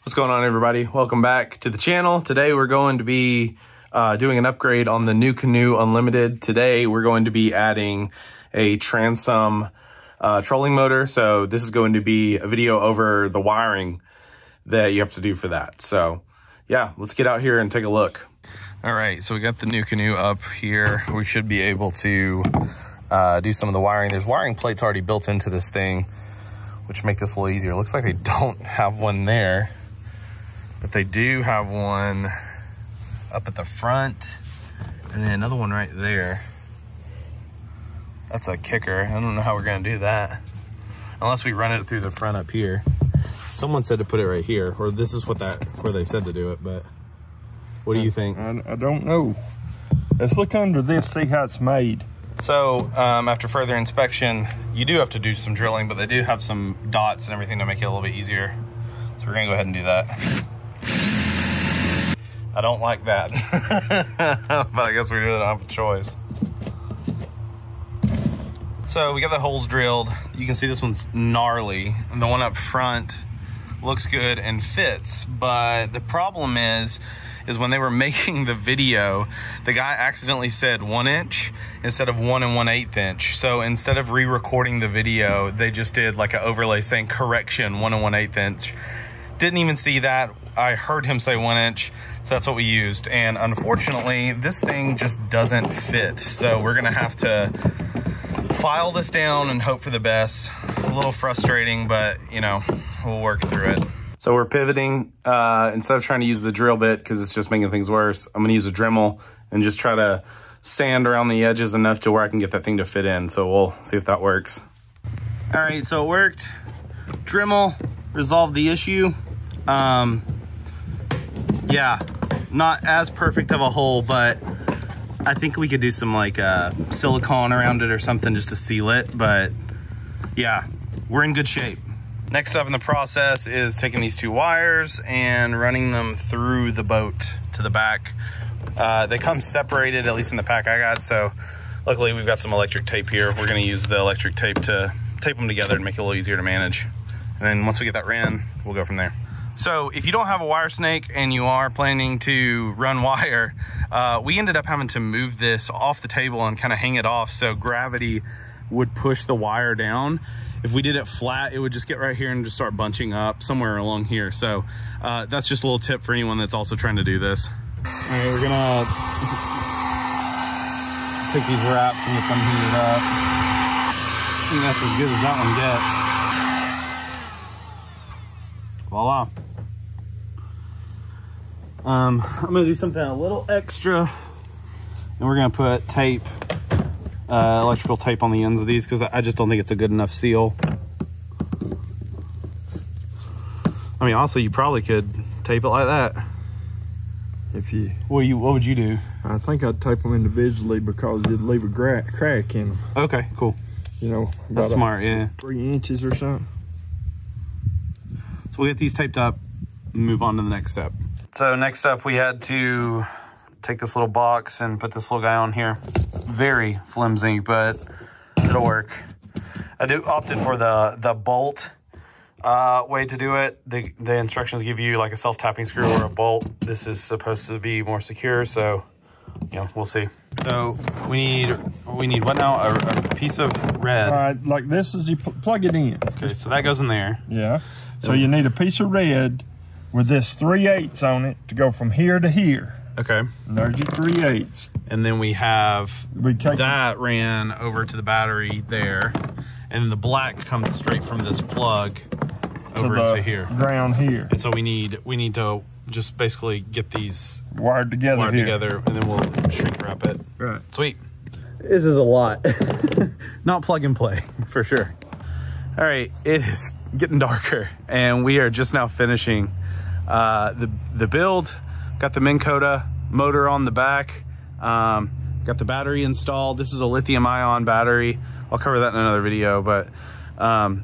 What's going on, everybody? Welcome back to the channel. Today we're going to be doing an upgrade on the Nucanoe Unlimited. Today we're going to be adding a transom trolling motor. So this is going to be a video over the wiring that you have to do for that. So yeah, let's get out here and take a look. All right, so we got the Nucanoe up here. We should be able to do some of the wiring. There's wiring plates already built into this thing, which make this a little easier. It looks like they don't have one there, but they do have one up at the front and then another one right there. That's a kicker. I don't know how we're gonna do that unless we run it through the front up here. Someone said to put it right here, or this is where they said to do it, but what do you think? I don't know. Let's look under this, see how it's made. So after further inspection, you do have to do some drilling, but they do have some dots and everything to make it a little bit easier. So we're gonna go ahead and do that. I don't like that, but I guess we're doing it off a choice. So we got the holes drilled. You can see this one's gnarly, and the one up front looks good and fits, but the problem is when they were making the video, the guy accidentally said 1 inch instead of 1 1/8 inch. So instead of re-recording the video, they just did like an overlay saying correction 1 1/8 inch. Didn't even see that. I heard him say 1 inch, so that's what we used. And unfortunately, this thing just doesn't fit. So we're gonna have to file this down and hope for the best. A little frustrating, but you know, we'll work through it. So we're pivoting, instead of trying to use the drill bit because it's just making things worse, I'm gonna use a Dremel and just try to sand around the edges enough to where I can get that thing to fit in. So we'll see if that works. All right, so it worked. Dremel resolved the issue. Yeah, not as perfect of a hole, but I think we could do some like silicone around it or something just to seal it. But yeah, we're in good shape. Next up in the process is taking these two wires and running them through the boat to the back. They come separated, at least in the pack I got, so luckily we've got some electric tape here. We're gonna use the electric tape to tape them together and make it a little easier to manage. And then once we get that ran, we'll go from there. So if you don't have a wire snake and you are planning to run wire, we ended up having to move this off the table and kind of hang it off so gravity would push the wire down. If we did it flat, it would just get right here and just start bunching up somewhere along here. So that's just a little tip for anyone that's also trying to do this. All right, we're gonna take these wraps and get them heated up. I think that's as good as that one gets. Voila. I'm gonna do something a little extra, and we're gonna put tape, electrical tape on the ends of these because I just don't think it's a good enough seal. I mean, also you probably could tape it like that. If you, what would you do? I think I'd tape them individually because it'd leave a crack in them. Okay, cool. You know, that's smart. Yeah, 3 inches or something. So we'll get these taped up and move on to the next step. So next up, we had to take this little box and put this little guy on here. Very flimsy, but it'll work. I opted for the bolt way to do it. The instructions give you like a self-tapping screw or a bolt. This is supposed to be more secure, so you know, we'll see. So we need what now? A piece of red. All right, like this is you plug it in. Okay, so that goes in there. Yeah. So you need a piece of red with this 3/8 on it to go from here to here. Okay. And there's your 3/8. And then we have that ran over to the battery there. And then the black comes straight from this plug over into here. Ground here. And so we need to just basically get these wired together, and then we'll shrink wrap it. Right. Sweet. This is a lot. Not plug and play, for sure. All right, it is getting darker and we are just now finishing the build. Got the Minn Kota motor on the back, got the battery installed. This is a lithium ion battery. I'll cover that in another video, but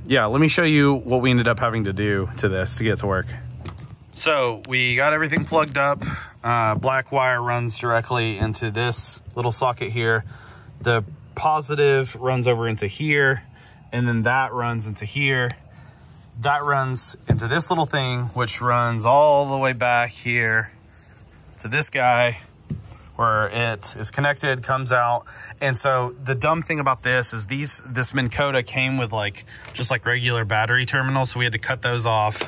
yeah, let me show you what we ended up having to do to this to get it to work. So we got everything plugged up. Black wire runs directly into this little socket here. The positive runs over into here, and then that runs into here. that runs into this little thing, which runs all the way back here to this guy, where it is connected, comes out. And so the dumb thing about this is this Minn Kota came with just like regular battery terminals. So we had to cut those off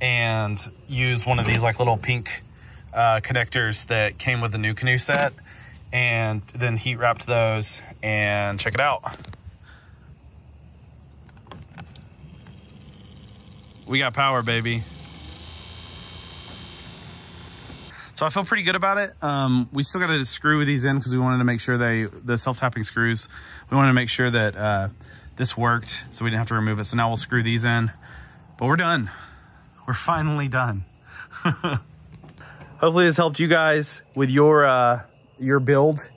and use one of these like little pink connectors that came with the Nucanoe set, and then heat wrapped those. And check it out. We got power, baby. So I feel pretty good about it. We still got to screw these in because we wanted to make sure the self-tapping screws, we wanted to make sure that this worked, so we didn't have to remove it. So now we'll screw these in, but we're done. We're finally done. Hopefully this helped you guys with your build.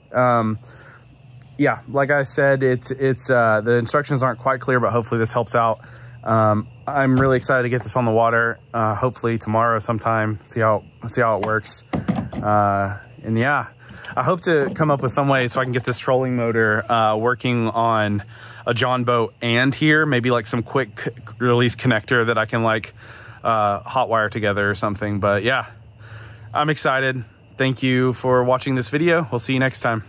Yeah, like I said, the instructions aren't quite clear, but hopefully this helps out. I'm really excited to get this on the water, hopefully tomorrow sometime, see how it works. And yeah, I hope to come up with some way so I can get this trolling motor working on a John boat and here, maybe like some quick release connector that I can like hot wire together or something. But yeah, I'm excited. Thank you for watching this video. We'll see you next time.